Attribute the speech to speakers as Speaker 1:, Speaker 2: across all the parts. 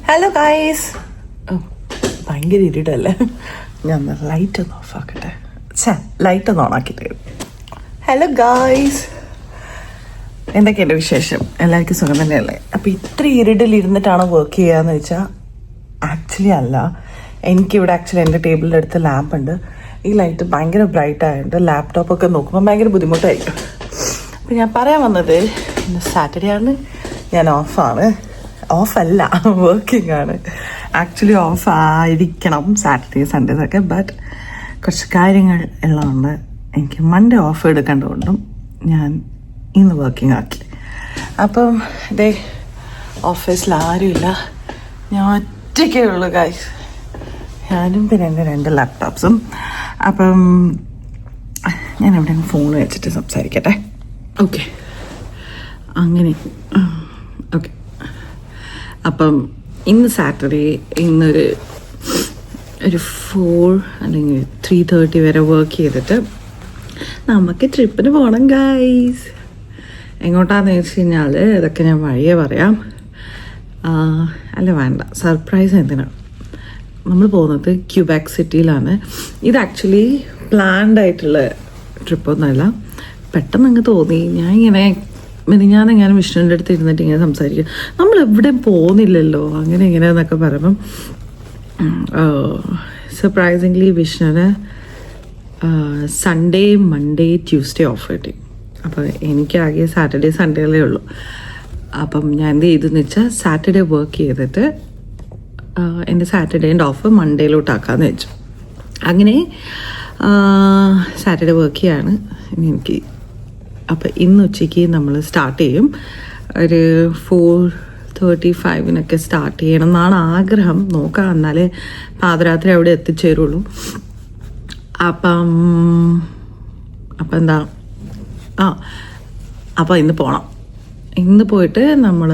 Speaker 1: Hello guys. ഭയങ്കര ഇരുടല്ലേ, ഞാൻ light ഒന്ന് ഓഫ് ആക്കട്ടെ. ലൈറ്റ് ഒന്ന് ഓണാക്കിയിട്ട്. ഹലോ ഗായ്സ്, എന്തൊക്കെയുണ്ട് വിശേഷം? എല്ലാവർക്കും സുഖം തന്നെയല്ലേ? അപ്പോൾ ഇത്ര ഇരുട്ടിലിരുന്നിട്ടാണ് വർക്ക് ചെയ്യാന്ന് വെച്ചാൽ ആക്ച്വലി അല്ല. എനിക്കിവിടെ ആക്ച്വലി എൻ്റെ ടേബിളിൻ്റെ അടുത്ത് ലാമ്പ് ഉണ്ട്. ഈ ലൈറ്റ് ഭയങ്കര ബ്രൈറ്റ് ആയതുകൊണ്ട് ലാപ്ടോപ്പൊക്കെ നോക്കുമ്പോൾ ഭയങ്കര ബുദ്ധിമുട്ടായിരിക്കും. അപ്പോൾ ഞാൻ പറയാൻ വന്നത്, ഇന്ന് സാറ്റർഡേ ആണ്, ഞാൻ ഓഫല്ല, വർക്കിംഗ് ആണ്. ആക്ച്വലി ഓഫ് ആയിരിക്കണം സാറ്റർഡേ സൺഡേസൊക്കെ, ബട്ട് കുറച്ച് കാര്യങ്ങൾ ഉള്ളതുകൊണ്ട് എനിക്ക് മൺഡേ ഓഫ് എടുക്കേണ്ടതുകൊണ്ടും ഞാൻ ഇന്ന് വർക്കിംഗ് ആക്കി. അപ്പം ഇതേ ഓഫീസിൽ ആരുമില്ല, ഞാൻ ഒറ്റയ്ക്കേ ഉള്ളൂ ഗൈസ്. ഞാനും പിന്നെ എൻ്റെ 2 ലാപ്ടോപ്സും. അപ്പം ഞാൻ എവിടെ ഫോൺ വെച്ചിട്ട് സംസാരിക്കട്ടെ. ഓക്കെ, അങ്ങനെ ഓക്കെ. അപ്പം ഇന്ന് സാറ്റർഡേ, ഇന്നൊരു 4 അല്ലെങ്കിൽ 3:30 വരെ വർക്ക് ചെയ്തിട്ട് നമുക്ക് ട്രിപ്പിന് പോകണം ഗൈസ്. എങ്ങോട്ടാന്ന് വെച്ച് കഴിഞ്ഞാൽ ഇതൊക്കെ ഞാൻ വഴിയേ പറയാം. അല്ല വേണ്ട, സർപ്രൈസ് എന്തിനാണ്. നമ്മൾ പോകുന്നത് ക്യൂബാക് സിറ്റിയിലാണ്. ഇത് ആക്ച്വലി പ്ലാൻഡ് ആയിട്ടുള്ള ട്രിപ്പൊന്നുമല്ല, പെട്ടെന്ന് അങ്ങ് തോന്നി. ഞാൻ വിഷ്ണുവിൻ്റെ അടുത്ത് ഇരുന്നിട്ട് ഇങ്ങനെ സംസാരിക്കും, നമ്മൾ എവിടെ പോകുന്നില്ലല്ലോ അങ്ങനെ ഇങ്ങനെയെന്നൊക്കെ പറയുമ്പം സർപ്രൈസിംഗ്ലി വിഷ്ണുവിന് സൺഡേ, മൺഡേ, ട്യൂസ്ഡേ ഓഫ് കിട്ടി. അപ്പോൾ എനിക്കാകെ സാറ്റർഡേ സൺഡേയിലേ ഉള്ളൂ. അപ്പം ഞാൻ എന്ത് ചെയ്തെന്ന് വെച്ചാൽ സാറ്റർഡേ വർക്ക് ചെയ്തിട്ട് എൻ്റെ സാറ്റർഡേൻ്റെ ഓഫ് മൺഡേയിലോട്ടാക്കാമെന്ന് വെച്ചു. അങ്ങനെ സാറ്റർഡേ വർക്ക് ചെയ്യാണ് എനിക്ക്. അപ്പം ഇന്ന് ഉച്ചയ്ക്ക് നമ്മൾ സ്റ്റാർട്ട് ചെയ്യും. ഒരു 4:35 സ്റ്റാർട്ട് ചെയ്യണം എന്നാണ് ആഗ്രഹം. നോക്കാം, എന്നാലേ പാതിരാത്രി അവിടെ എത്തിച്ചേരുള്ളൂ. അപ്പം എന്താ അപ്പം ഇന്ന് പോകണം. ഇന്ന് പോയിട്ട് നമ്മൾ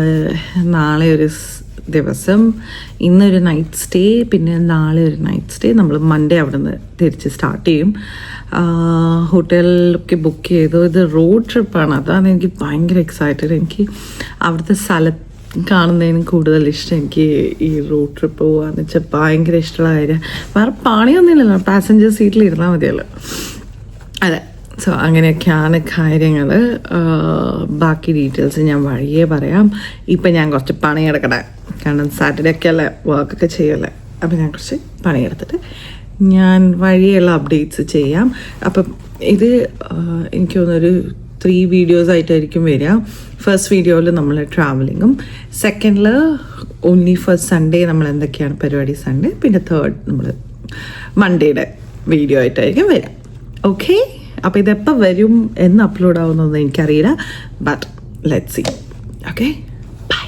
Speaker 1: നാളെ ഒരു ദിവസം, ഇന്നൊരു നൈറ്റ് സ്റ്റേ, പിന്നെ നാളെ ഒരു നൈറ്റ് സ്റ്റേ. നമ്മൾ മൺഡേ അവിടെ നിന്ന് തിരിച്ച് സ്റ്റാർട്ട് ചെയ്യും. ഹോട്ടലൊക്കെ ബുക്ക് ചെയ്തു. ഇത് റോഡ് ട്രിപ്പാണ്, അതാണ് എനിക്ക് ഭയങ്കര എക്സൈറ്റഡ്. എനിക്ക് അവിടുത്തെ സ്ഥലം കാണുന്നതിന് കൂടുതൽ ഇഷ്ടം എനിക്ക് ഈ റോഡ് ട്രിപ്പ് പോകാന്ന് വെച്ചാൽ ഭയങ്കര ഇഷ്ടമുള്ള കാര്യം. വേറെ പണിയൊന്നുമില്ലല്ലോ, പാസഞ്ചർ സീറ്റിൽ ഇരുന്നാൽ മതിയല്ലോ. അതെ, സോ അങ്ങനെയൊക്കെയാണ് കാര്യങ്ങൾ. ബാക്കി ഡീറ്റെയിൽസ് ഞാൻ വഴിയേ പറയാം. ഇപ്പം ഞാൻ കുറച്ച് പണിയെടുക്കട്ടെ, കാരണം സാറ്റർഡേ ഒക്കെ അല്ലേ വർക്കൊക്കെ ചെയ്യല്ലേ. അപ്പം ഞാൻ കുറച്ച് പണിയെടുത്തിട്ട് ഞാൻ വഴിയുള്ള അപ്ഡേറ്റ്സ് ചെയ്യാം. അപ്പം ഇത് എനിക്ക് തോന്നുന്നൊരു 3 വീഡിയോസ് ആയിട്ടായിരിക്കും വരിക. ഫസ്റ്റ് വീഡിയോയിൽ നമ്മൾ ട്രാവലിങ്ങും, സെക്കൻഡിൽ ഓൺലി ഫസ്റ്റ് സൺഡേ നമ്മൾ എന്തൊക്കെയാണ് പരിപാടി സൺഡേ, പിന്നെ തേർഡ് നമ്മൾ മൺഡേയുടെ വീഡിയോ ആയിട്ടായിരിക്കും വരിക. ഓക്കെ, അപ്പോൾ ഇതെപ്പോൾ വരും എന്ന് അപ്ലോഡ് ആവുന്നതെന്ന് എനിക്കറിയില്ല, but let's see. Okay, bye.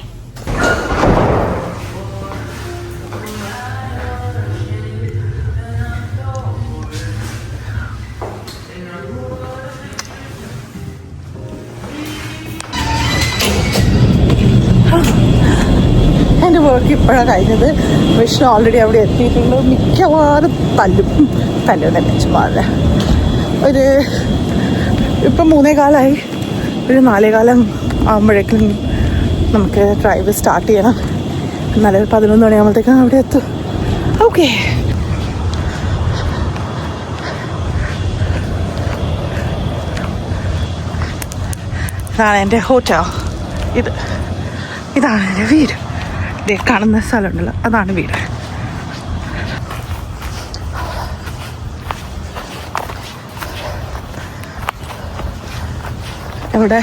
Speaker 1: എൻ്റെ വർക്ക് ഇപ്പോഴാണ് കഴിഞ്ഞത്. വിഷ്ണു ഓൾറെഡി അവിടെ എത്തിയിട്ടുണ്ട്. മിക്കവാറും തല്ലും തന്നെ ചുമ്മാല്ല. ഇപ്പം 3:15 ഒരു 4:15 ആകുമ്പോഴേക്കും നമുക്ക് ഡ്രൈവ് സ്റ്റാർട്ട് ചെയ്യണം. എന്നാലും 11 മണിയാകുമ്പോഴത്തേക്കും അവിടെ എത്തും. ഓക്കെ, ഇതാണ് എൻ്റെ ഹോട്ടൽ. ഇതാണ് എൻ്റെ വീട്. ഇതേ കാണുന്ന സ്ഥലമുണ്ടല്ലോ, അതാണ് വീട്. ഇവിടെ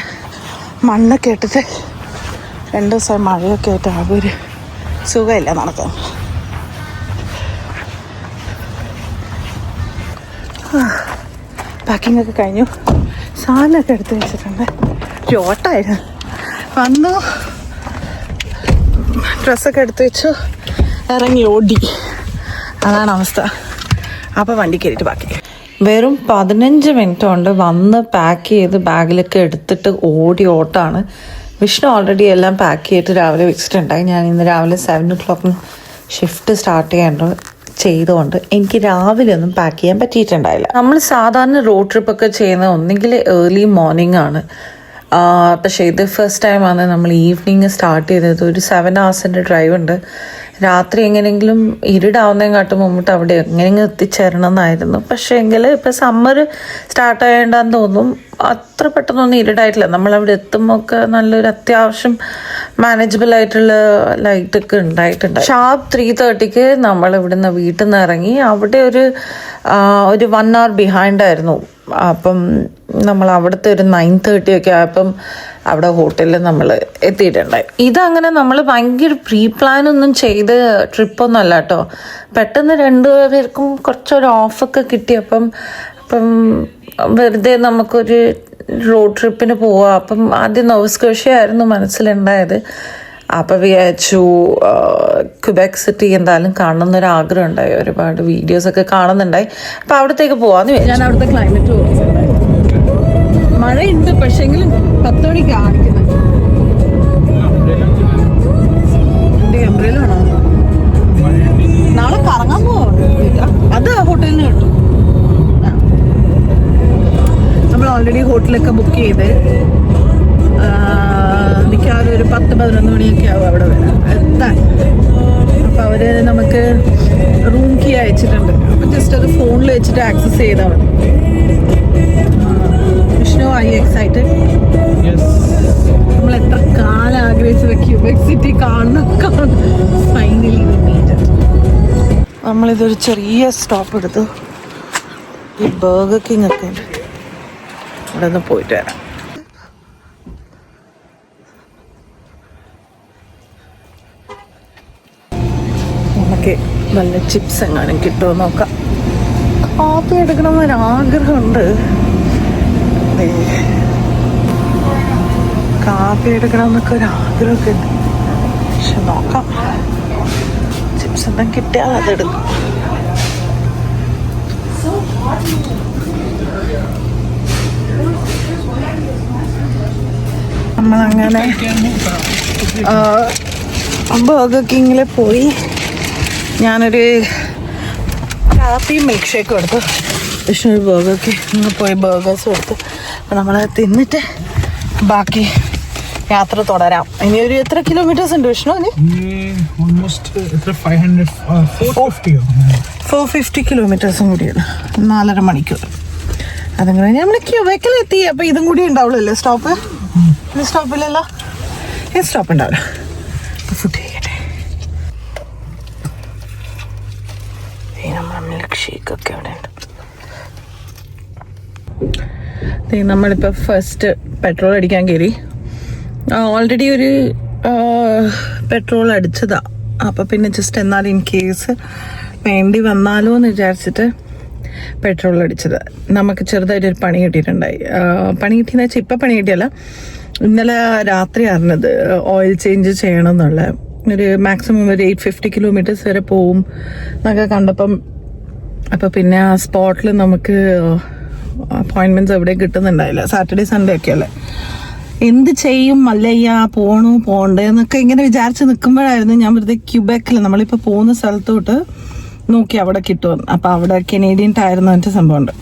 Speaker 1: മണ്ണൊക്കെ ഇട്ടിട്ട് 2 ദിവസം മഴയൊക്കെ ആയിട്ട് ആകെ ഒരു സുഖമില്ല നടക്കാൻ. പാക്കിംഗ് ഒക്കെ കഴിഞ്ഞു, സാധനമൊക്കെ എടുത്ത് വെച്ചിട്ടുണ്ട്. ഒരു ഓട്ടമായിരുന്നു. വന്നു, ഡ്രസ്സൊക്കെ എടുത്ത് വെച്ചു, ഇറങ്ങി ഓടി. അതാണ് അവസ്ഥ. അപ്പോൾ വണ്ടി കയറിയിട്ട് ബാക്കി വെറും 15 മിനിറ്റ് കൊണ്ട് വന്ന് പാക്ക് ചെയ്ത് ബാഗിലൊക്കെ എടുത്തിട്ട് ഓട്ടാണ്. വിഷ്ണു ഓൾറെഡി എല്ലാം പാക്ക് ചെയ്തിട്ട് രാവിലെ വെച്ചിട്ടുണ്ടായി. ഞാൻ ഇന്ന് രാവിലെ 7 o'clock ഷിഫ്റ്റ് സ്റ്റാർട്ട് ചെയ്തുകൊണ്ട് എനിക്ക് രാവിലെ ഒന്നും പാക്ക് ചെയ്യാൻ പറ്റിയിട്ടുണ്ടായില്ല. നമ്മൾ സാധാരണ റോഡ് ട്രിപ്പൊക്കെ ചെയ്യുന്നത് ഒന്നെങ്കിൽ ഏർലി മോർണിംഗ് ആണ്, പക്ഷേ ഇത് ഫസ്റ്റ് ടൈമാണ് നമ്മൾ ഈവനിങ് സ്റ്റാർട്ട് ചെയ്തത്. ഒരു 7 hours ഡ്രൈവ് ഉണ്ട്. രാത്രി എങ്ങനെയെങ്കിലും ഇരുടാവുന്നതിനെക്കാട്ടും മുമ്പിട്ട് അവിടെ എങ്ങനെയെങ്കിലും എത്തിച്ചേരണം എന്നായിരുന്നു. പക്ഷേ എങ്കിൽ ഇപ്പം സമ്മർ സ്റ്റാർട്ട് ആയേണ്ടെന്ന് തോന്നും. അത്ര പെട്ടെന്നൊന്നും ഇരുടായിട്ടില്ല. നമ്മളവിടെ എത്തുമ്പോൾ ഒക്കെ നല്ലൊരു അത്യാവശ്യം മാനേജബിൾ ആയിട്ടുള്ള ലൈറ്റൊക്കെ ഉണ്ടായിട്ടുണ്ട്. ഷാർപ്പ് 3:30 നമ്മൾ ഇവിടുന്ന് വീട്ടിൽ നിന്ന് ഇറങ്ങി. അവിടെ ഒരു 1 hour ബിഹൈൻഡ് ആയിരുന്നു. അപ്പം നമ്മൾ അവിടുത്തെ ഒരു 9:30 ഒക്കെ ആയപ്പം അവിടെ ഹോട്ടലിൽ നമ്മൾ എത്തിയിട്ടുണ്ടായി. ഇതങ്ങനെ നമ്മൾ ഭയങ്കര പ്രീ പ്ലാൻ ഒന്നും ചെയ്ത് ട്രിപ്പൊന്നും അല്ല കേട്ടോ. പെട്ടെന്ന് 2 പേർക്കും കുറച്ചൊരു ഓഫൊക്കെ കിട്ടിയപ്പം വെറുതെ നമുക്കൊരു റോഡ് ട്രിപ്പിന് പോവാം. അപ്പം ആദ്യം നോവസ്കോഷ്യ മനസ്സിലുണ്ടായത്. അപ്പം വിചാരിച്ചു ക്യുബെക് സിറ്റി എന്തായാലും കാണണമെന്നൊരാഗ്രഹം ഉണ്ടായി. ഒരുപാട് വീഡിയോസൊക്കെ കാണുന്നുണ്ടായി. അപ്പം അവിടത്തേക്ക് പോവാന്ന് വിചാരിച്ചു. ഞാൻ അവിടുത്തെ ക്ലൈമറ്റ് മഴയുണ്ട്, പക്ഷേങ്കിലും 10 മണിക്ക് കാണിക്കുന്നത്. എംബ്രയിലാണോ? നാളെ കറങ്ങാൻ പോവാ. അത് ഹോട്ടലിൽ നിന്ന് കിട്ടും. നമ്മൾ ഓൾറെഡി ഹോട്ടലൊക്കെ ബുക്ക് ചെയ്ത് മിക്കവാറും ഒരു 10-11 മണിയൊക്കെ ആവും അവിടെ വരാം എത്താൻ. അപ്പോൾ അവർ നമുക്ക് റൂം കീ അയച്ചിട്ടുണ്ട്. അപ്പം ജസ്റ്റ് അത് ഫോണിൽ വെച്ചിട്ട് ആക്സസ് ചെയ്താൽ മതി. Vishnu, are you excited? നമ്മൾ എത്ര കാലം ആഗ്രഹിച്ചത് ക്യൂബെക് സിറ്റി കാണണം. ഫൈനലി നമ്മളിതൊരു ചെറിയ സ്റ്റോപ്പ് എടുത്തു. ഈ ബർഗർ കിങ് ഒക്കെ ഉണ്ട്, അവിടെ നിന്ന് പോയിട്ട് വരാം. നമുക്ക് നല്ല ചിപ്സ് എങ്ങാനും കിട്ടുമോ നോക്കാം. കാപ്പി എടുക്കണമെന്നൊരാഗ്രഹമുണ്ട്. കാപ്പി എടുക്കണമെന്നൊക്കെ ഒരാഗ്രഹമൊക്കെ ഉണ്ട്. പക്ഷെ നോക്കാം, ചിപ്സ് എന്തെങ്കിലും കിട്ടിയാൽ അതെടുക്കും. നമ്മളങ്ങനെ ബർഗർ കിങ്ങിൽ പോയി. ഞാനൊരു കാപ്പി മിൽക്ക് ഷേക്കും എടുത്തു. വിഷ്ണു ബർഗർ കിങ് പോയി ബർഗേഴ്സും എടുത്തു. അപ്പം നമ്മൾ തിന്നിട്ട് ബാക്കി യാത്ര തുടരാം. ഇനി ഒരു എത്ര കിലോമീറ്റേഴ്സ് ഉണ്ട് വിഷ്ണു? 450 കിലോമീറ്റേഴ്സും കൂടിയാണ്, 4.5 മണിക്കൂർ. അതും കൂടെ നമ്മൾ ക്യൂബെക്കിലെത്തി. അപ്പം ഇതും കൂടി ഉണ്ടാവുള്ളൂ സ്റ്റോപ്പ്. ഈ സ്റ്റോപ്പിലല്ലോ, ഈ സ്റ്റോപ്പ് ഉണ്ടാവില്ല. ഫുഡ് ചെയ്യട്ടെ. നമ്മുടെ മിൽക്ക് ഷേക്കൊക്കെ അവിടെ ഉണ്ട്. നമ്മളിപ്പോൾ ഫസ്റ്റ് പെട്രോൾ അടിക്കാൻ കയറി. ഓൾറെഡി ഒരു പെട്രോൾ അടിച്ചതാ. അപ്പം പിന്നെ ജസ്റ്റ് എന്നാൽ ഇൻ കേസ് വേണ്ടി വന്നാലോ എന്ന് വിചാരിച്ചിട്ട് പെട്രോൾ അടിച്ചത്. നമുക്ക് ചെറുതായിട്ടൊരു പണി കിട്ടിയിട്ടുണ്ടായി. പണി കിട്ടിയെന്ന് വെച്ചാൽ ഇപ്പം പണി കിട്ടിയല്ല, ഇന്നലെ രാത്രി അറിഞ്ഞത് ഓയിൽ ചേഞ്ച് ചെയ്യണം എന്നുള്ള. ഒരു മാക്സിമം ഒരു 850 കിലോമീറ്റേഴ്സ് വരെ പോവും എന്നൊക്കെ കണ്ടപ്പം. അപ്പം പിന്നെ ആ സ്പോട്ടിൽ നമുക്ക് അപ്പോയിൻമെൻറ്റ്സ് എവിടെ കിട്ടുന്നുണ്ടായില്ല. സാറ്റർഡേ സൺഡേ ഒക്കെ അല്ലേ. എന്ത് ചെയ്യും മല്ലയ്യ, പോണ്ടേ എന്നൊക്കെ ഇങ്ങനെ വിചാരിച്ച് നിൽക്കുമ്പോഴായിരുന്നു ഞാൻ വെറുതെ ക്യൂബെക്കിൽ നമ്മളിപ്പോൾ പോകുന്ന സ്ഥലത്തോട്ട് നോക്കി അവിടെ കിട്ടുമെന്ന്. അപ്പം അവിടെ കനേഡിയൻ ടയർ എന്ന് പറഞ്ഞ സംഭവമുണ്ട്.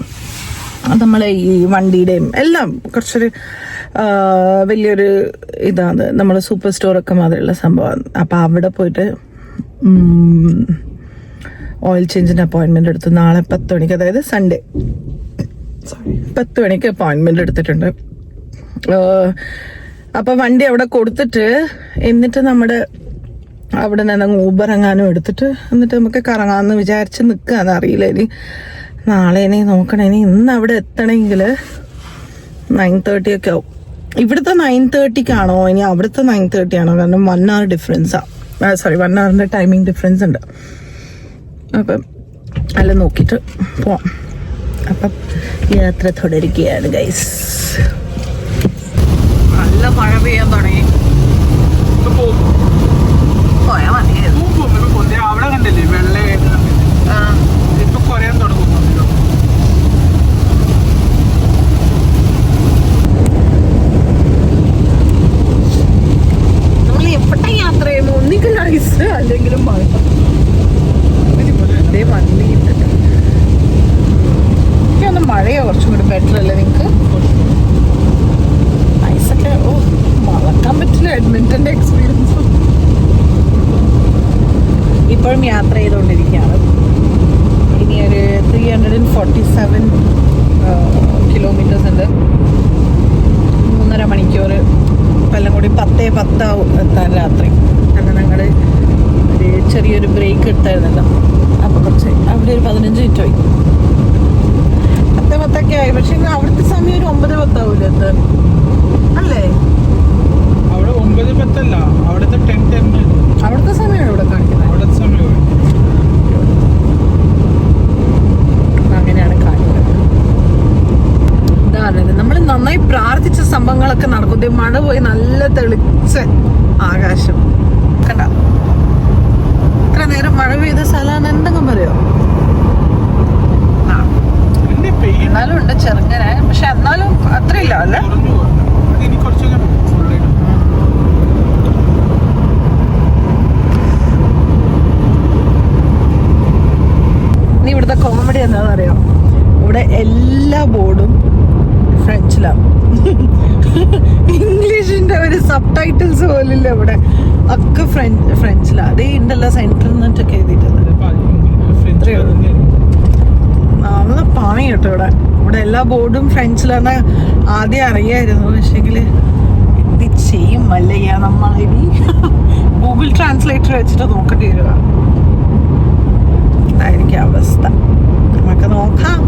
Speaker 1: അത് നമ്മളെ ഈ വണ്ടിയുടെയും എല്ലാം കുറച്ചൊരു വലിയൊരു ഇതാണ്, നമ്മൾ സൂപ്പർ സ്റ്റോറൊക്കെ മാതിരിയുള്ള സംഭവമാണ്. അപ്പം അവിടെ പോയിട്ട് ഓയിൽ ചേഞ്ചിൻ്റെ അപ്പോയിൻമെൻ്റ് എടുത്തു. നാളെ 10 മണിക്ക്, അതായത് സൺഡേ 10 മണിക്ക് അപ്പോയിൻമെൻ്റ് എടുത്തിട്ടുണ്ട്. അപ്പം വണ്ടി അവിടെ കൊടുത്തിട്ട് എന്നിട്ട് നമ്മുടെ അവിടെ നിന്ന് ഊബർ എങ്ങാനും എടുത്തിട്ട് എന്നിട്ട് നമുക്ക് കറങ്ങാമെന്ന് വിചാരിച്ച് നിൽക്കുകയെന്ന് അറിയില്ല. ഇനി നാളെ ഇനി നോക്കണം. ഇനി ഇന്ന് അവിടെ എത്തണമെങ്കിൽ 9:30 ഒക്കെ ആവും. ഇവിടുത്തെ 9:30ക്കാണോ ഇനി അവിടുത്തെ 9:30 ആണോ? കാരണം 1 hour ഡിഫറൻസാണ്. 1 hourൻ്റെ ടൈമിംഗ് ഡിഫറൻസ് ഉണ്ട്. അപ്പം അല്ല നോക്കിയിട്ട് പോവാം. അപ്പം യാത്ര തുടരുകയാണ് ഗൈസ്. നല്ല മഴ പെയ്യാൻ തുടങ്ങി. പോയാൽ മതിയായിരുന്നു.
Speaker 2: അവിടെ കണ്ടില്ലേ വെള്ള ഇപ്പൊ കുറയാൻ തുടങ്ങുന്നു.
Speaker 1: നമ്മൾ എവിടെ യാത്ര ചെയ്യുമ്പോൾ ഒന്നിക്കും ഐസ് അല്ലെങ്കിലും മഴ. ഇതേ വന്നിട്ടുണ്ട്. എനിക്കൊന്ന് മഴയോ കുറച്ചും കൂടി ബെറ്റർ അല്ലേ നിങ്ങൾക്ക്? ഐസൊക്കെ മറക്കാൻ പറ്റില്ല. എഡ്മിന്റന്റെ എക്സ്പീരിയൻസ് ഇപ്പോഴും യാത്ര ചെയ്തുകൊണ്ടിരിക്കുകയാണ്. ഇനി ഒരു 347 കിലോമീറ്റേഴ്സ് ഉണ്ട്. 3.5 മണിക്കൂർ. എല്ലാം കൂടി 10:10 എത്താൻ രാത്രി. കാരണം ഞങ്ങൾ ഒരു ചെറിയൊരു ബ്രേക്ക് എടുത്തായിരുന്നല്ലോ. അപ്പോൾ കുറച്ച് അവിടെ ഒരു 15 മിനിറ്റ് പോയി. 10:10 ആയി. പക്ഷെ അവിടുത്തെ സമയം ഒരു 9:10 ആവൂല എത്താൻ അല്ലേ?
Speaker 2: അവിടെ 9:10 അവിടുത്തെ 10:10.
Speaker 1: അവിടുത്തെ സമയമാണ് ഇവിടെ കാണിക്കുന്നത്.
Speaker 2: അവിടുത്തെ സമയം
Speaker 1: അങ്ങനെയാണ് കാണിക്കുന്നത്. ഇതാണ് നമ്മൾ നന്നായി പ്രാർത്ഥിച്ച സംഭവങ്ങളൊക്കെ നടക്കും. മഴ പോയി നല്ല തെളിച്ച ആകാശം കണ്ട. ഇത്ര നേരം മഴ പെയ്ത സ്ഥലമാണ്. എന്തെങ്കിലും പറയോ? എന്നാലും ഉണ്ട് ചെറുങ്ങനെ. പക്ഷെ എന്നാലും അത്രയില്ല അല്ലേ? ഇനി ഇവിടുത്തെ കോമഡി എന്താണെന്ന് അറിയോ? ഇവിടെ എല്ലാ ബോർഡും ഫ്രഞ്ചിലാണ്. ഇംഗ്ലീഷിന്റെ ഒരു സബ് ടൈറ്റിൽസ് പോലില്ല ഇവിടെ. ഒക്കെ ഫ്രഞ്ചിലാണ്. അതേ ഉണ്ടല്ലോ സെന്ററിൽ നിന്നിട്ടൊക്കെ എഴുതിയിട്ടുണ്ട്. നല്ല പണി കേട്ടോ ഇവിടെ. ഇവിടെ എല്ലാ ബോർഡും ഫ്രഞ്ചിലാണ്. ആദ്യം അറിയായിരുന്നു. പക്ഷെങ്കിൽ എന്ത് ചെയ്യും മല്ലയ്യ, നമ്മളിനി ഗൂഗിൾ ട്രാൻസ്ലേറ്റർ വെച്ചിട്ട് നോക്കേണ്ടി വരിക. ഇതായിരിക്കും അവസ്ഥ. നമുക്ക് നോക്കാം.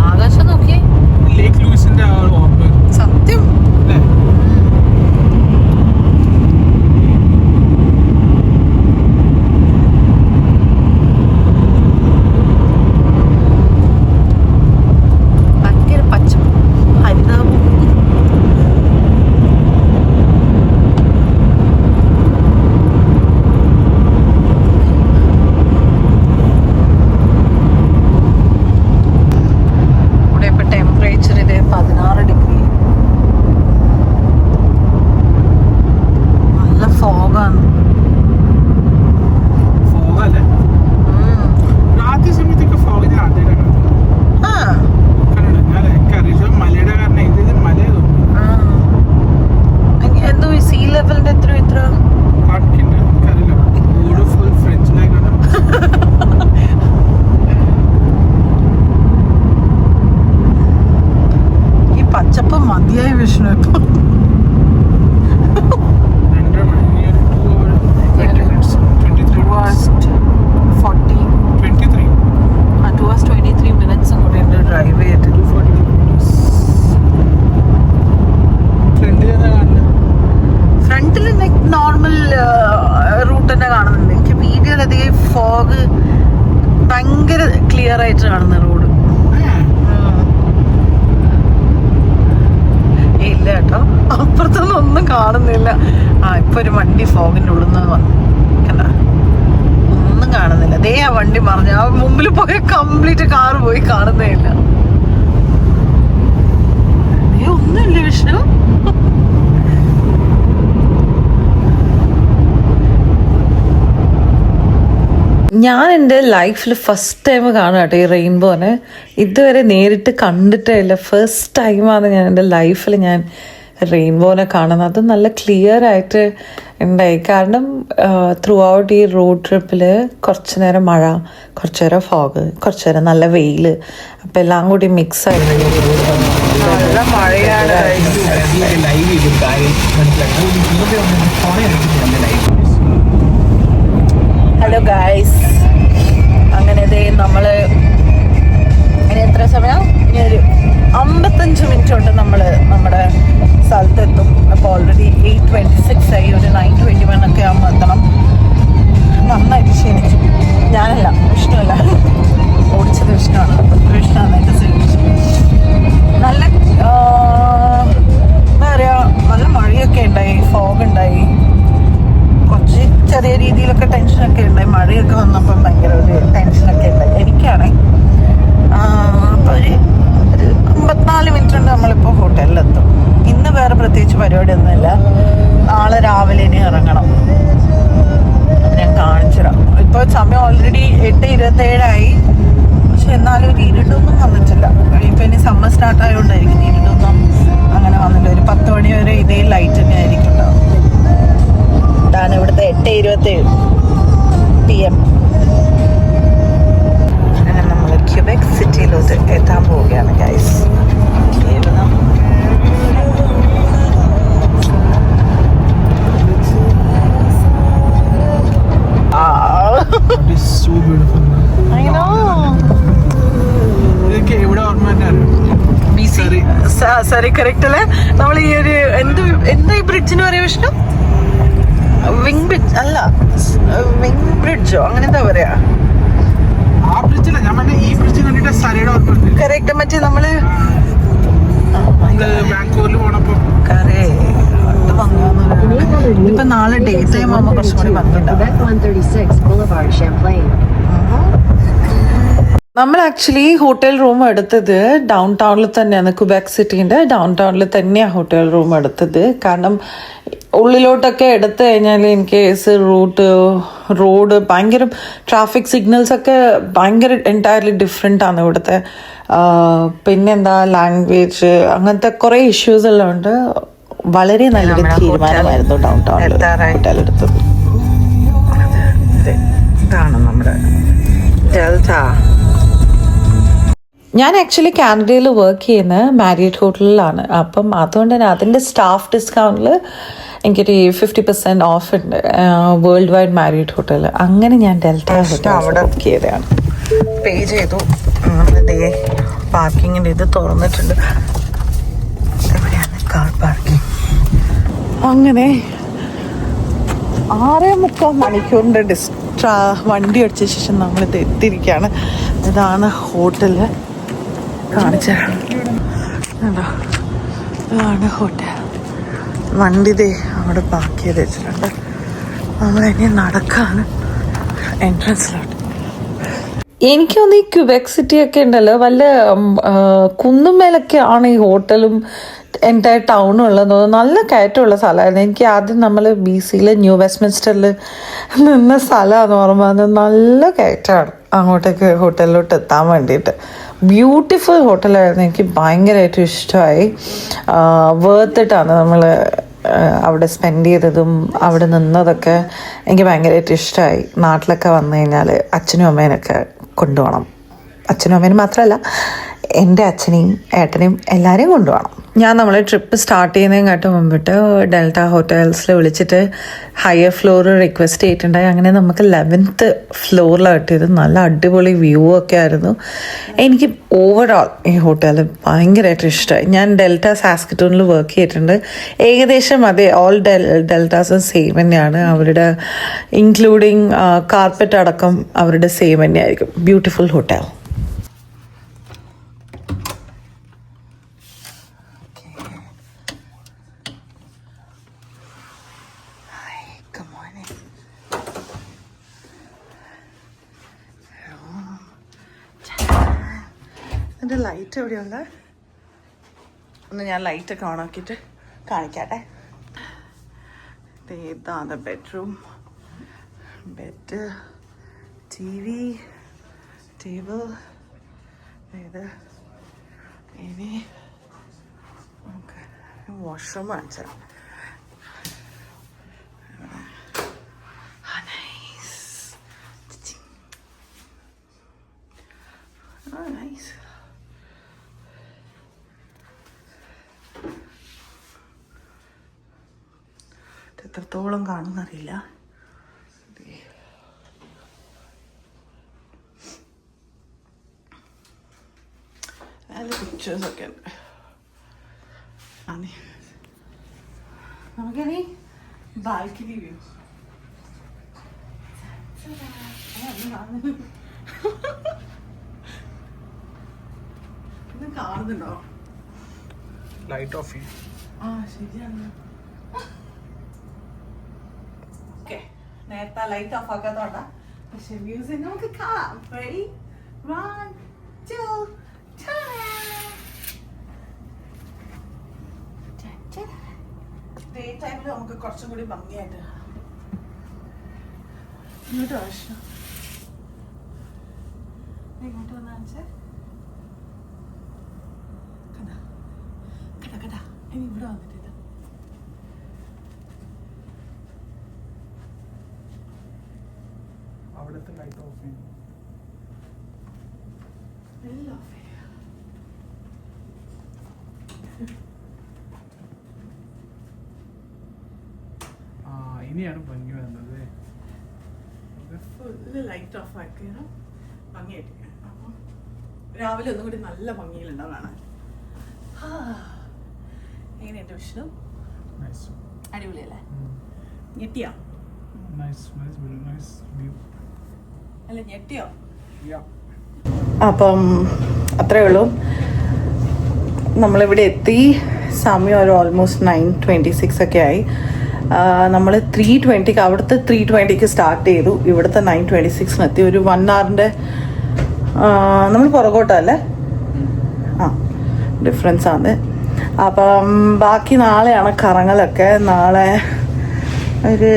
Speaker 1: ആകാശം നോക്കിയേ. സത്യം. ഭയങ്കര പച്ചപ്പ്, ഹരിതാപം. ഇവിടെ ഇപ്പൊ ടെമ്പറേച്ചർ ഇത് 16 ഡിഗ്രി. നല്ല ഫോഗാണ്.
Speaker 2: രാത്രി സമയത്തൊക്കെ ഫോഗിന് മലയുടെ കാരണം ഇത് മലയോ
Speaker 1: എന്തോ സീ ലെവലിന്റെ എത്ര
Speaker 2: ഫുൾ ഫ്രഞ്ചിലായിട്ടാണ്.
Speaker 1: ഈ പച്ചപ്പ് മതിയായ വിഷ്ണു. ഇപ്പൊ 2 hours 23 minutes കൂടെ ഉണ്ട് ഡ്രൈവ് ചെയ്തിട്ട്. ഫ്രണ്ടിൽ നോർമൽ റൂട്ട് തന്നെ കാണുന്നുണ്ട്. എനിക്ക് വീഡിയോയിൽ അധികം ഫോഗ് ഭയങ്കര ക്ലിയർ ആയിട്ട് കാണുന്ന റോഡ് ഇല്ല കേട്ടോ. അപ്പുറത്തൊന്നും ഒന്നും കാണുന്നില്ല. ഇപ്പൊ ഒരു വണ്ടി ഫോഗിന്റെ ഉള്ളിൽ നിന്ന് വന്നു. കണ്ട, ഒന്നും കാണുന്നില്ല. ദേ ആ വണ്ടി മറിഞ്ഞു. ആ മുമ്പിൽ പോയ കംപ്ലീറ്റ് കാർ പോയി. കാണുന്നേ ഇല്ല. ഒന്നുമില്ല വിഷ്ണു. ഞാൻ എൻ്റെ ലൈഫിൽ ഫസ്റ്റ് ടൈം കാണാം കേട്ടോ ഈ റെയിൻബോനെ. ഇതുവരെ നേരിട്ട് കണ്ടിട്ടേ ഇല്ല. ഫസ്റ്റ് ടൈമാണ് ഞാൻ എൻ്റെ ലൈഫിൽ ഞാൻ റെയിൻബോനെ കാണുന്നത്. അത് നല്ല ക്ലിയർ ആയിട്ട് ഉണ്ടായി. കാരണം ത്രൂ ഔട്ട് ഈ റോഡ് ട്രിപ്പിൽ കുറച്ച് നേരം മഴ, കുറച്ച് നേരം ഫോഗ്, കുറച്ച് നേരം നല്ല വെയിൽ. അപ്പം എല്ലാം കൂടി മിക്സ് ആയിട്ട് നല്ല മഴയാണ്. ഹലോ ഗായ്സ്, അങ്ങനെ നമ്മൾ ഇനി എത്ര സമയം? ഇനി ഒരു 55 മിനിറ്റ് കൊണ്ട് നമ്മൾ നമ്മുടെ സ്ഥലത്തെത്തും. അപ്പോൾ ഓൾറെഡി 8:26 ആയി. ഒരു 9:21 ഒക്കെ ആകുമ്പോൾ എത്തണം. നന്നായിട്ട് ക്ഷീണിച്ചു. ഞാനല്ല, വിഷ്ണുവല്ല ഓടിച്ചത്. വിഷ്ണുവാണ് എൻ്റെ ക്ഷീണിച്ചു. നല്ല എന്താ പറയുക, നല്ല മഴയൊക്കെ ഉണ്ടായി, ഫോഗ് ഉണ്ടായി, കുറച്ച് ചെറിയ രീതിയിലൊക്കെ ടെൻഷനൊക്കെ ഉണ്ടായി. മഴയൊക്കെ വന്നപ്പം ഭയങ്കര ഒരു ടെൻഷനൊക്കെ ഉണ്ടായി. എനിക്കാണേ സോറി കറക്റ്റ് അല്ലേ? നമ്മൾ ഈ ഒരു എന്താ ഈ ബ്രിഡ്ജിന് പറയാ വിഷ്ണു? വിങ് ബ്രിഡ്ജ് അല്ല, വിങ് ബ്രിഡ്ജോ അങ്ങനെ എന്താ പറയാ?
Speaker 2: ആ ബ്രിഡ്ജില്ല, ഞാൻ പറഞ്ഞ ഈ ബ്രിഡ്ജ് കണ്ടിട്ട് സരയുടെ ഓർമ്മ.
Speaker 1: കറക്റ്റ്. മറ്റേ നമ്മള്
Speaker 2: ബാംഗ്ലൂരിൽ പോണപ്പോ
Speaker 1: ഇപ്പൊ നാളെ ഡേ ടൈം ആവുമ്പോ കുറച്ചും കൂടി നമ്മൾ ആക്ച്വലി ഹോട്ടൽ റൂം എടുത്തത് ഡൗൺ ടൗണിൽ തന്നെയാണ്. ക്യുബെക് സിറ്റീൻ്റെ ഡൗൺ ടൗണിൽ തന്നെയാണ് ഹോട്ടൽ റൂം എടുത്തത്. കാരണം ഉള്ളിലോട്ടൊക്കെ എടുത്തു കഴിഞ്ഞാൽ ഇൻ കേസ് റോഡ് ഭയങ്കര ട്രാഫിക് സിഗ്നൽസ് ഒക്കെ ഭയങ്കര എൻറ്റയർലി ഡിഫറെൻ്റ് ആണ് ഇവിടുത്തെ. പിന്നെന്താ ലാംഗ്വേജ് അങ്ങനത്തെ കുറേ ഇഷ്യൂസ് എല്ലാം ഉണ്ട്. വളരെ നല്ലൊരു തീരുമാനമായിരുന്നു ഡൗൺ ടൗണിൽ ഹോട്ടൽ എടുത്തത്. ഇതാണ് നമ്മുടെ ഡെൽറ്റ. ഞാൻ ആക്ച്വലി കാനഡയിൽ വർക്ക് ചെയ്യുന്ന മാരിയറ്റ് ഹോട്ടലിലാണ്. അപ്പം അതുകൊണ്ട് തന്നെ അതിൻ്റെ സ്റ്റാഫ് ഡിസ്കൗണ്ടിൽ എനിക്കൊരു 50% ഓഫ് ഉണ്ട് വേൾഡ് വൈഡ് മാരിയറ്റ് ഹോട്ടൽ. അങ്ങനെ ഞാൻ ഡെൽറ്റ ഹോട്ടൽ അവിടെ ബുക്ക് ചെയ്തതാണ്. പേ ചെയ്തു. നമ്മളിതേ പാർക്കിങ്ങിൻ്റെ ഇത് തുറന്നിട്ടുണ്ട്. എവിടെയാണ് കാർ പാർക്കിംഗ്? അങ്ങനെ 6.25 മണിക്കൂറിൻ്റെ വണ്ടി അടിച്ച ശേഷം നമ്മളിത് എത്തിയിരിക്കുകയാണ്. ഇതാണ് ഹോട്ടല്. കാണിച്ചു തരാം. ഇതാണ് ഹോട്ടൽ. വണ്ടി ദേ അവിടെ പാർക്ക് ചെയ്ത് വെച്ചിട്ടുണ്ട്. നമ്മളിനി നടക്കാണ് എൻട്രൻസിലോട്ട്. എനിക്ക് തോന്നുന്നു ഈ ക്യുബെക് സിറ്റി ഒക്കെ ഉണ്ടല്ലോ വല്ല കുന്നുമേലൊക്കെ ആണ് ഈ ഹോട്ടലും എൻ്റെ ടൗണും ഉള്ളത്. നല്ല കയറ്റമുള്ള സ്ഥലമായിരുന്നു. എനിക്ക് ആദ്യം നമ്മൾ BC ന്യൂ വെസ്റ്റ്മിൻസ്റ്ററിൽ നിന്ന സ്ഥലമാണെന്ന് ഓർമ്മ. അത് നല്ല കയറ്റമാണ് അങ്ങോട്ടേക്ക് ഹോട്ടലിലോട്ട് എത്താൻ വേണ്ടിയിട്ട്. ബ്യൂട്ടിഫുൾ ഹോട്ടലായിരുന്നു. എനിക്ക് ഭയങ്കരമായിട്ട് ഇഷ്ടമായി. വേർത്തിട്ടാണ് നമ്മൾ അവിടെ സ്പെൻഡ് ചെയ്തതും അവിടെ നിന്നതൊക്കെ എനിക്ക് ഭയങ്കരമായിട്ട് ഇഷ്ടമായി. നാട്ടിലൊക്കെ വന്നു കഴിഞ്ഞാൽ അച്ഛനും അമ്മേനൊക്കെ കൊണ്ടുപോകണം. അച്ഛനും അമ്മേനും മാത്രമല്ല, എൻ്റെ അച്ഛനെയും ഏട്ടനെയും എല്ലാവരെയും കൊണ്ടുപോകണം. ഞാൻ നമ്മളെ ട്രിപ്പ് സ്റ്റാർട്ട് ചെയ്യുന്നതിനെക്കാട്ടും മുമ്പിട്ട് ഡെൽറ്റ ഹോട്ടൽസിൽ വിളിച്ചിട്ട് ഹയർ ഫ്ലോർ റിക്വസ്റ്റ് ചെയ്തിട്ടുണ്ടായി. അങ്ങനെ നമുക്ക് 11th ഫ്ലോറിലാണ് കിട്ടിയത്. നല്ല അടിപൊളി വ്യൂ ഒക്കെ ആയിരുന്നു. എനിക്ക് ഓവറോൾ ഈ ഹോട്ടൽ ഭയങ്കരമായിട്ട് ഇഷ്ടമായി. ഞാൻ ഡെൽറ്റ സാസ്കറ്റൂണിൽ വർക്ക് ചെയ്തിട്ടുണ്ട്. ഏകദേശം അതെ, ഓൾ ഡെൽറ്റാസും സെയിം തന്നെയാണ്. അവരുടെ ഇൻക്ലൂഡിങ് കാർപ്പറ്റ് അടക്കം അവരുടെ സെയിം തന്നെയായിരിക്കും. Beautiful hotel. എൻ്റെ ലൈറ്റ് എവിടെയുള്ള ഒന്ന് ഞാൻ ലൈറ്റൊക്കെ ഓണാക്കിയിട്ട് കാണിക്കാട്ടെ. ഇതാണ് ബെഡ്റൂം. Bed, TV, table. ഇത് ഇനി നമുക്ക് വാഷ്റൂം കാണിച്ചാൽ നൈസ്. എത്രത്തോളം കാണുന്നറിയില്ല. നല്ല പിക്ചേഴ്സൊക്കെ ഉണ്ട്. നമുക്കിനി ബാൽക്കണി വ്യൂ ഇത് കാണുന്നുണ്ടോ?
Speaker 2: ലൈറ്റ് ഓഫ് ചെയ്യും.
Speaker 1: ആ ശരിയാണ്. നേരത്തെ ലൈറ്റ് ഓഫ് ആക്കാത്തോണ്ടാ. പക്ഷെ മ്യൂസിക് നമുക്ക് കാണാം. Ready? 1, 2, 3. ഡേ ടൈമിൽ നമുക്ക് കുറച്ചും കൂടി ഭംഗിയായിട്ട് ഇങ്ങോട്ട് ആവശ്യം. ഇങ്ങോട്ട് വന്നാ കഥ കഥ ഇനി ഇവിടെ വന്നിട്ടില്ല.
Speaker 2: അവിടുത്തെ ലൈറ്റ് ഓഫ് ചെയ്യും. ഇനിയാണ് ഭംഗി വന്നത്.
Speaker 1: ഫുള്ള് ലൈറ്റ് ഓഫ് ആക്കിയാണ് ഭംഗിയായിട്ട്. അപ്പം രാവിലെ ഒന്നും കൂടി നല്ല ഭംഗിയിലുണ്ടാവും കാണാൻ. എങ്ങനെയുണ്ട് വിഷ്ണു?
Speaker 2: നൈസ്
Speaker 1: അടിപൊളിയല്ലേ? ഞെട്ടിയോ?
Speaker 2: Nice nice nice view.
Speaker 1: അല്ല ഞെട്ടിയോ?
Speaker 2: യാ.
Speaker 1: അപ്പം അത്രേ ഉള്ളൂ. നമ്മളിവിടെ എത്തി. സമയം ഒരു ഓൾമോസ്റ്റ് 9:26 ഒക്കെ ആയി. നമ്മൾ 3:20 അവിടുത്തെ 3:20 സ്റ്റാർട്ട് ചെയ്തു. ഇവിടുത്തെ 9:26 എത്തി. ഒരു 1 hourൻ്റെ നമ്മൾ പുറകോട്ടല്ലേ? ആ, ഡിഫറൻസ് ആണ്. അപ്പം ബാക്കി നാളെയാണ് കറങ്ങലൊക്കെ. നാളെ ഒരു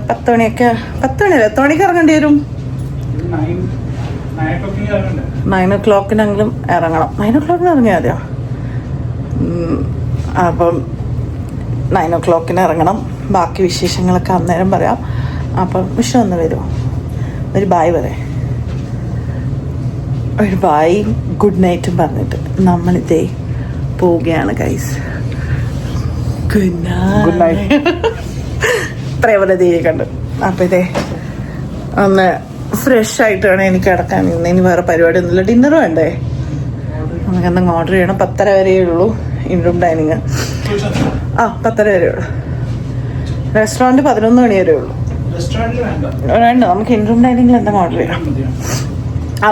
Speaker 1: 10 മണിയൊക്കെ, 10 മണിയല്ല, എത്ര മണിക്ക് ഇറങ്ങേണ്ടി വരും? 9 o'clockനെങ്കിലും ഇറങ്ങണം. 9 o'clockന് ഇറങ്ങിയാൽ മതിയോ? അപ്പം 9 o'clockന് ഇറങ്ങണം. ബാക്കി വിശേഷങ്ങളൊക്കെ അന്നേരം പറയാം. അപ്പം വിഷയം ഒന്ന് വരുമോ? ഒരു ബായ് പറയാം. ഒരു ബായ് ഗുഡ് നൈറ്റും പറഞ്ഞിട്ട് നമ്മളിതേ പോവുകയാണ് ഗൈസ്. Good night. പ്രേമലതയെ കണ്ട്. അപ്പം ഇതേ ഒന്ന് ഫ്രഷ് ആയിട്ട് വേണം എനിക്ക് കിടക്കാൻ. ഇനി വേറെ പരിപാടിയൊന്നുമില്ല. ഡിന്നർ വേണ്ടേ? നമുക്ക് എന്തെങ്കിലും ഓർഡർ ചെയ്യണം. 10:30 വരെയേ ഉള്ളൂ ഇൻറൂം ഡൈനിങ്. 10:30 വരെ ഉള്ളൂ. റെസ്റ്റോറൻറ്റ് 11 മണി വരെ ഉള്ളൂ. വേണ്ട, നമുക്ക് ഇൻറൂം ഡൈനിങ്ങിൽ എന്തെങ്കിലും ഓർഡർ ചെയ്യാം.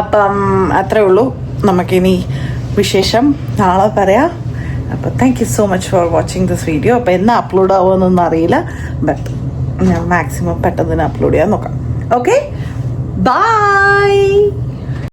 Speaker 1: അപ്പം അത്രേ ഉള്ളൂ. നമുക്കിനി വിശേഷം നാളെ പറയാം. അപ്പോൾ thank you so much for watching this video. അപ്പോൾ എന്നാ അപ്ലോഡ് ആവുമെന്നൊന്നും അറിയില്ല, ബട്ട് ഞാൻ മാക്സിമം പെട്ടെന്ന് തന്നെ അപ്ലോഡ് ചെയ്യാൻ നോക്കാം. Okay, by.